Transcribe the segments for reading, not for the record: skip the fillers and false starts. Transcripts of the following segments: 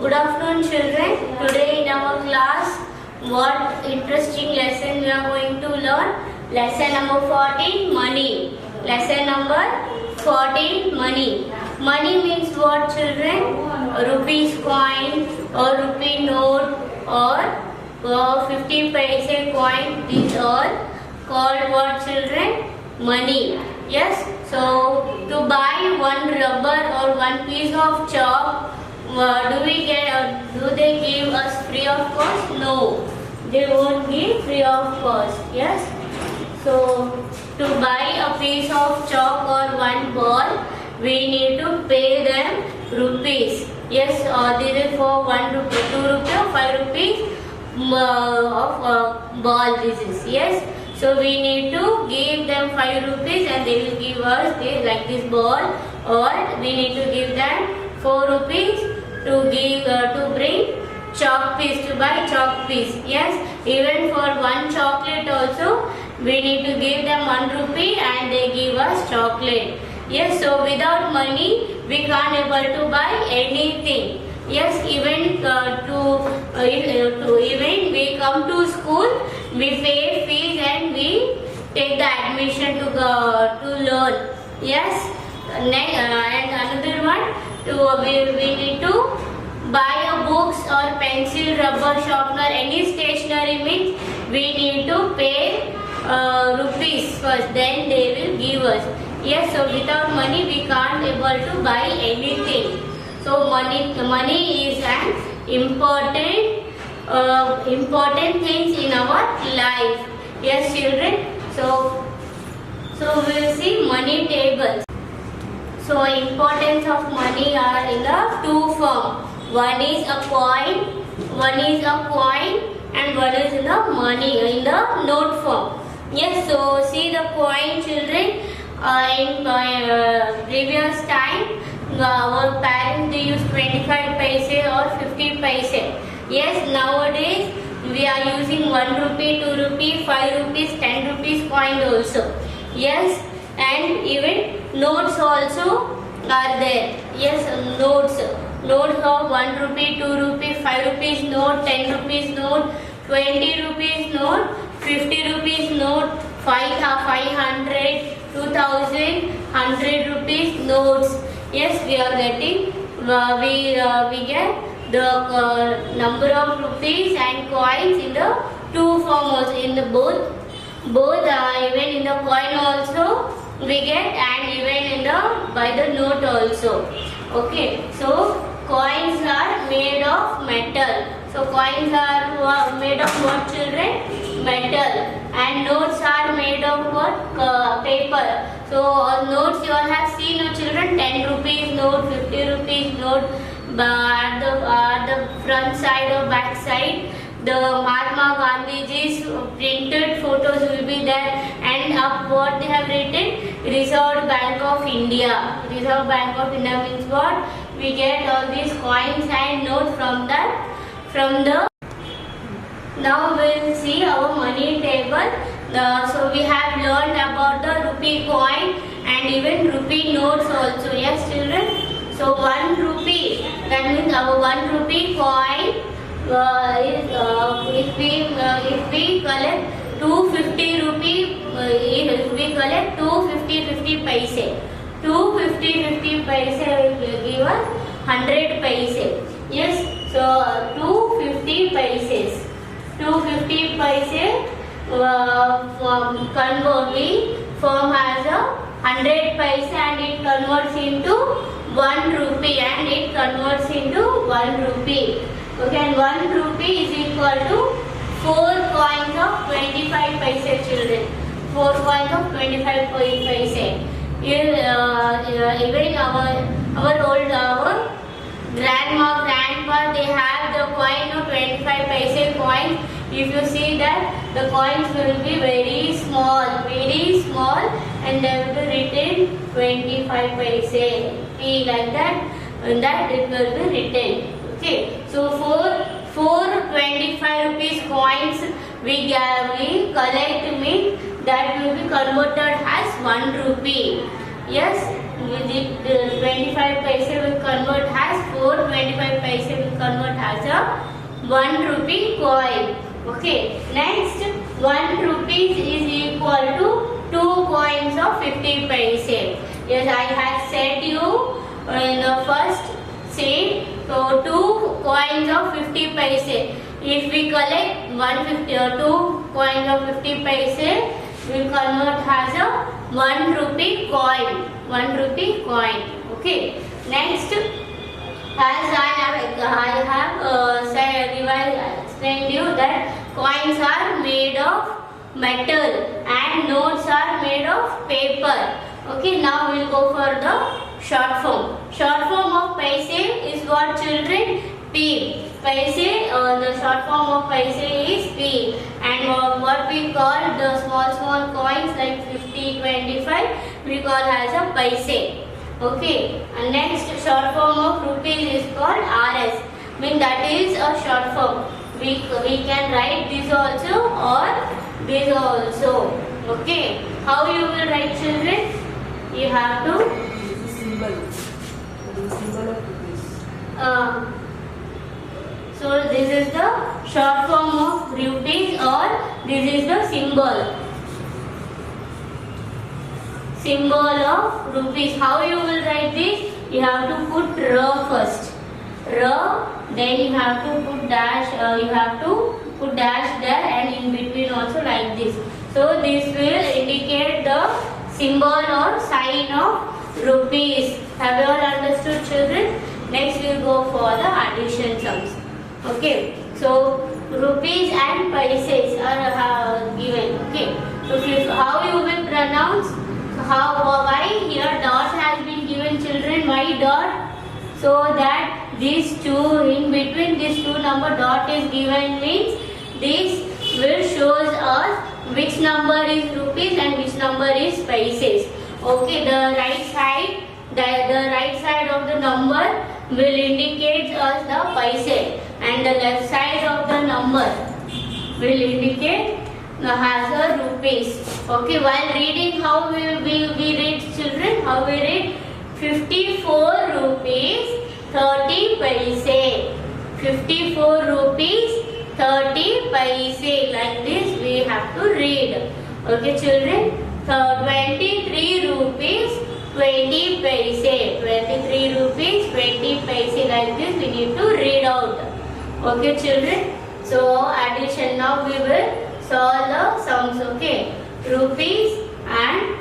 Good afternoon, children. Today in our class, what interesting lesson we are going to learn? Lesson number 14, money. Lesson number 14, money. Money means what, children? Rupees coin or rupee note or 50 paise coin. These are called what, children? Money. Yes. So to buy one rubber or one piece of chalk, do we get or do they give us free of cost? No, they won't give free of cost. Yes. So to buy a piece of chalk or one ball, we need to pay them rupees. Yes, this is for 1 rupee, 2 rupee or 5 rupees of ball. This is yes. So we need to give them 5 rupees and they will give us like this ball, or we need to give them 4 rupees to give to bring chalk piece, to buy chalk piece. Yes, even for one chocolate also we need to give them 1 rupee and they give us chocolate. Yes, so without money we can't able to buy anything. Yes, even even we come to school, we pay fees and we take the admission to learn. Yes, and another one, we need to buy a books or pencil, rubber sharpener, any stationery means we need to pay rupees first, then they will give us. Yes, so without money we can't able to buy anything. So money is an important things in our life. Yes, children. So we will see money tables. So importance of money are in the two form. One is a coin, and one is in the money in the note form. Yes. So see the coin, children. In previous time, our parents they use 25 paise or 50 paise. Yes, nowadays we are using 1 rupee, 2 rupee, 5 rupees, 10 rupees coin also. Yes, and even notes also are there. Yes, notes of 1 rupee, 2 rupee, 5 rupees note, 10 rupees note, 20 rupees note, 50 rupees note, 500, 2000, 100 rupees notes. Yes, we are getting, we get the number of rupees and coins in the two form also, in the both even in the coin also we get, and even in the by the note also. Okay, so coins are made of metal. So coins are made of what, children? Metal. And notes are made of what? Paper. So notes you all have seen, children, 10 rupees note, 50 rupees note, at the front side or back side the Mahatma Gandhiji's printed photos will be there, and up what they have written, Reserve Bank of India. Reserve Bank of India means what? We get all these coins and notes from the. Now we will see our money table. So we have learned about the rupee coin and even rupee notes also. Yes, children. So 1 rupee, that means our 1 rupee coin is if we collect 250 rupee, if we collect 250 paise, 250 paise will give us 100 paise. Yes, so 250 paises. 250 paise we form as a 100 paise and it converts into 1 rupee and it converts into 1 rupee. Okay, and 1 rupee is equal to 4 coins of 25 paise, children. 4 coins of 25 paise. Even our grandma, grandpa, they have the coin of 25 paise coin. If you see that the coins will be very small, and they will be written 25 paise. Like that, and that it will be written. Okay, so four 25 rupees coins we collect means that will be converted as 1 rupee. Yes, the 25 paise will convert as 4 25 paise will convert has a 1 rupee coin. Okay. Next, 1 rupees is equal to 2 coins of 50 paise. Yes, I have said you in the first scene. So 2 coins of 50 paise. If we collect 150 or 2 coins of 50 paise, we convert as a 1 rupee coin. 1 rupee coin. Okay. Next, as I have explained you that coins are made of metal and notes are made of paper. Okay, now we will go for the short form. Short form of paise is what, children? P. Paise, the short form of paise is P. And what we call the small coins like 50, 25, we call as a paise. Okay, and next short form of rupees is called RS. Mean that is a short form. We can write this also or this also. Okay, how you will write, children? You have to. This is symbol. The symbol of rupees. So this is the short form of rupees or this is the symbol. Symbol of rupees. How you will write this? You have to put R first. R, then you have to put dash. You have to put dash there and in between also like this. So this will indicate the symbol or sign of rupees. Have you all understood, children? Next we will go for the addition sums. Okay. So rupees and paises are given. Okay. So how you will pronounce? Why here dot has been given, children? Why dot? So that these two, in between these two number dot is given, means this will shows us which number is rupees and which number is paises. Okay, the right side of the number will indicate us the paise and the left side of the number will indicate has a rupees. Okay, while reading, how we read, children? How we read? 54 rupees 30 paise. 54 rupees 30 paise. Like this we have to read. Okay, children. 23 rupees 20 paise. 23 rupees 20 paise. Like this we need to read out. Okay, children. So addition. Now we will solve the sums. Okay, rupees and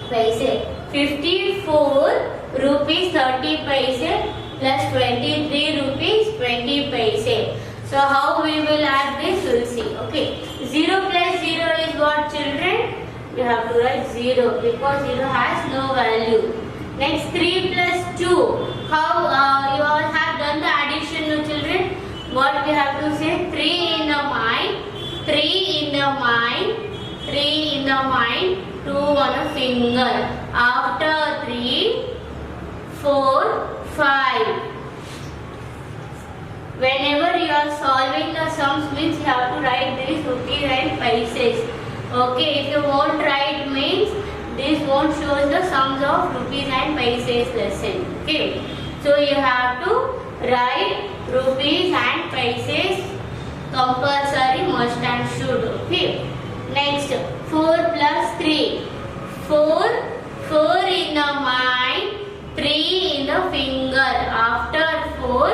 paise. 54 rupees 30 paise plus 23 rupees 20 paise. So how we will add this? We will see. Okay, 0 plus 0 is what, children? We have to write 0 because 0 has no value. Next, 3 plus 2. How you all have done the addition, no, children? What we have to say? 3 in the mind. 3 in the mind, 3 in the mind, 2 on a finger. After 3, 4, 5. Whenever you are solving the sums, means you have to write these rupees and paises. Okay, if you won't write, means this won't show the sums of rupees and paises lesson. Okay, so you have to write rupees and paises. Compulsory, must and should. Okay. Next, 4 plus 3. 4 in the mind, 3 in the finger. After 4,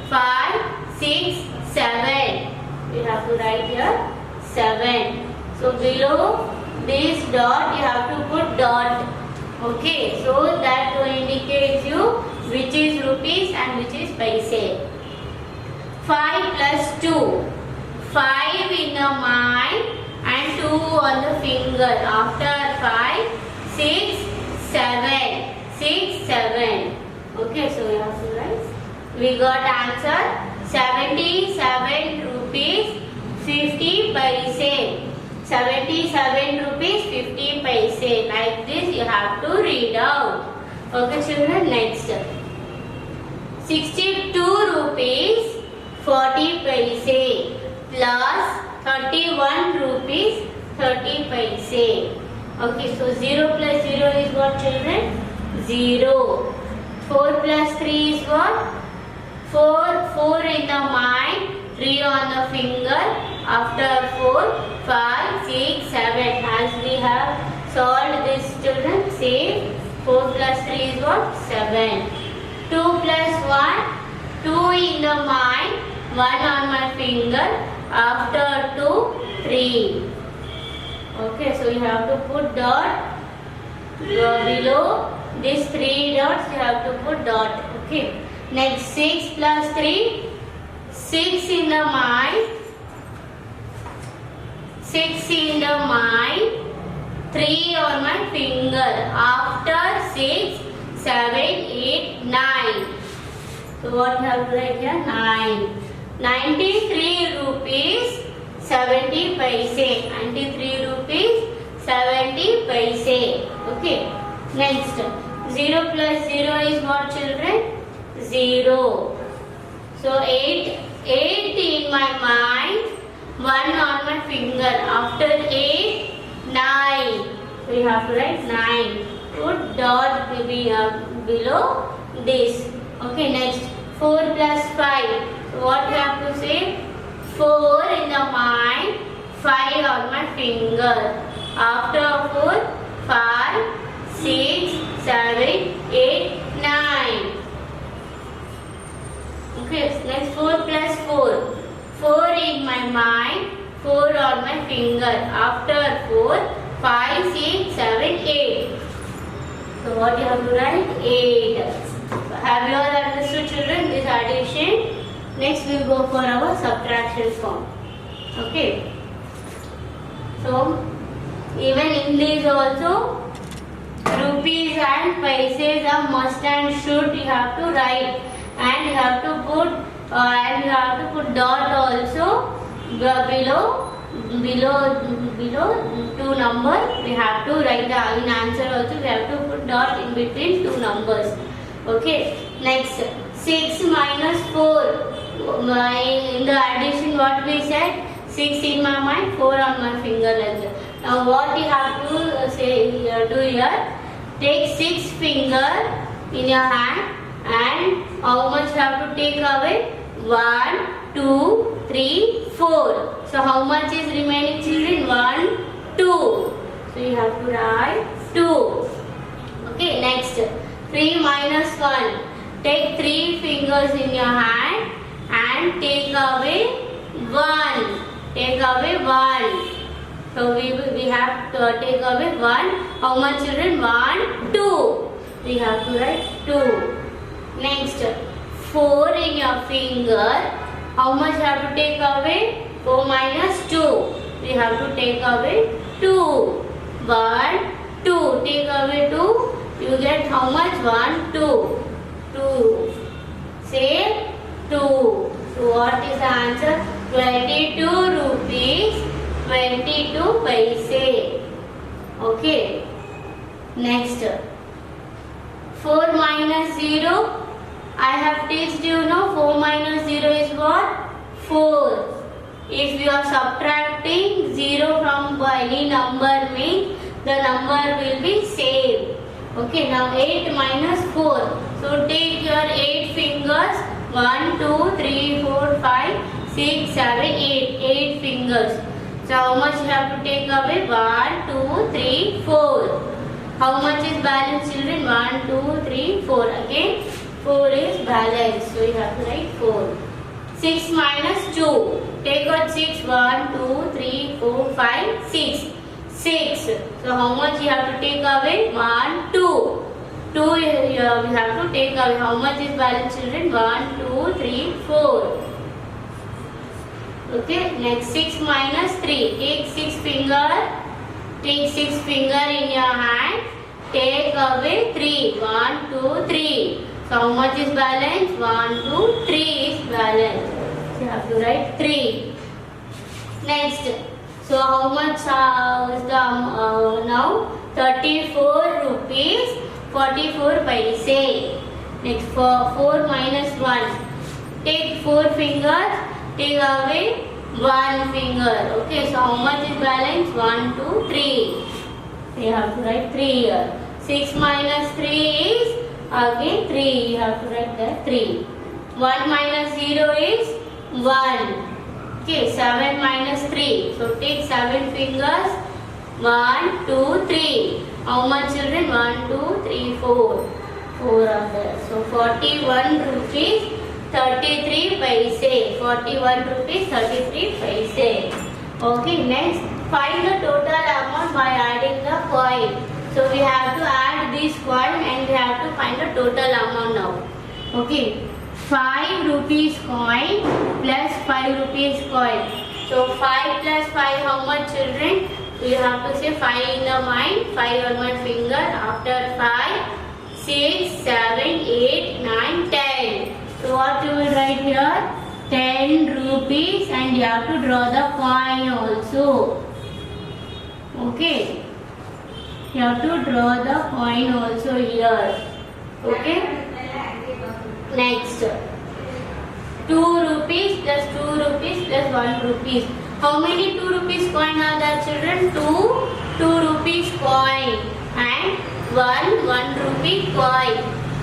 5, 6, 7. We have to write here 7. So below this dot you have to put dot. Okay. So that will indicate you which is rupees and which is paise. 5 plus 2. 5 in the mind and 2 on the finger. After 5, 6, 7. 6, 7. Okay, so we have to write. We got answer 77 rupees 50 paise. 77 rupees 50 paise. Like this you have to read out. Okay, children, next. 62 rupees 40 paise. Plus 31 rupees 30 paise. Okay, so 0 plus 0 is what, children? 0. 4 plus 3 is what? 4 in the the mind, 3 on the finger. After 4, 5, 6, 7. As we have solved this, children, say 4 plus 3 is what? 7. 2 plus 1, 2 in the mind, 1 on my finger. After 2, 3. Okay, so you have to put dot below these 3 dots. You have to put dot. Okay. Next, 6 plus 3, 6 in the mind, 6 in the mind, 3 on my finger. After 6, 7, 8, 9. So what have to write here? 9. 93 rupees 70 paise. 93 rupees 70 paise. Okay. Next, 0 plus 0 is what, children? 0. So 8 in my mind, 1 on my finger. After 8, 9. So you have to write 9. Put dot below this. Okay, next 4 plus 5. So what you have to say? 4 in the mind, 5 on my finger. After 4, 5, 6, 7, 8, 9. Okay, next 4 plus 4. 4 in my mind, 4 on my finger. After 4, 5, 6, 7, 8. So what you have to write? 8. So have you all understood, children, this addition? Next we will go for our subtraction form. Okay. So even in this also, rupees and paises are must and should you have to write, and you have to put dot also below 2 numbers. We have to write in answer also. We have to put dot in between 2 numbers. Okay. Next, 6 minus 4. In the addition, what we said? 6 in my mind, 4 on my finger length. Now what you have to do here? Take 6 fingers in your hand, and how much you have to take away? 1, 2, 3, 4. So how much is remaining, children? 1, 2. So you have to write 2. Okay, next 3 minus 1. Take 3 fingers in your hand and take away 1. Take away 1. So we have to take away 1. How much, children? 1, 2. We have to write 2. Next, 4 in your finger. How much you have to take away? 4 minus 2. We have to take away 2. 1, 2. Take away 2. You get how much? 1, 2. 2. Say 2. So what is the answer? 22 rupees 22 paise. Okay. Next, 4 minus 0. I have teached you, 4 minus 0 is what? 4. If you are subtracting 0 from any number, means the number will be same. Okay, now 8 minus 4. So take your 8 fingers. 1, 2, 3, 4, 5, 6, 7, 8. 8 fingers. So how much you have to take away? 1, 2, 3, 4. How much is balance, children? 1, 2, 3, 4. Again 4 is balance. So you have to write 4. 6 minus 2. Take out 6. 1, 2, 3, 4, 5, 6. 6. So how much you have to take away? 1, 2. 2 we have to take away. How much is balance, children? 1, 2, 3, 4. Okay. Next, 6 minus 3. Take 6 finger. Take 6 finger in your hand. Take away 3. 1, 2, 3. So how much is balance? 1, 2, 3 is balance. So you have to write 3. Next. So how much is the now? 34 rupees 44 paise. Next, 4 minus 1. Take 4 fingers. Take away 1 finger. Okay, so how much is balance? 1, 2, 3. You have to write 3 here. 6 minus 3 is again 3. You have to write there 3. 1 minus 0 is 1. Okay, 7 minus 3. So take 7 fingers. 1, 2, 3. How much children? 1, 2, 3, 4. 4 are there. So 41 rupees 33 paise. 41 rupees 33 paise. Okay, next find the total amount by adding the coin. So we have to add this coin and we have to find the total amount now. Okay, 5 rupees coin plus 5 rupees coin. So 5 plus 5, how much children? You have to say 5 in the mind, 5 on my finger. After 5, 6, 7, 8, 9, 10. So what you will write here? 10 rupees and you have to draw the coin also. Okay. You have to draw the coin also here. Okay. Next. 2 rupees plus 2 rupees plus 1 rupees. How many 2 rupees coin are there children? 2 rupees coin and 1 rupee coin.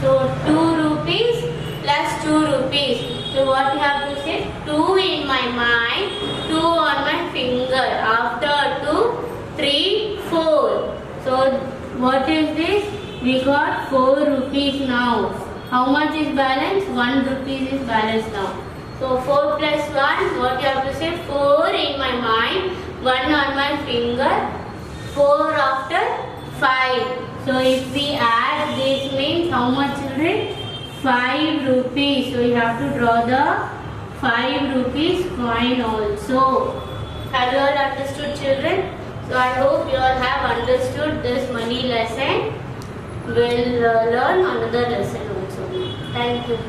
So 2 rupees plus 2 rupees. So what you have to say? 2 in my mind, 2 on my finger. After 2, 3, 4. So what is this? We got 4 rupees now. How much is balance? 1 rupees is balance now. So 4 plus 1, what you have to say? 4 in my mind, 1 on my finger, 4 after 5. So if we add this means how much children? 5 rupees. So you have to draw the 5 rupees coin also. Have you all understood children? So I hope you all have understood this money lesson. We'll learn another lesson also. Thank you.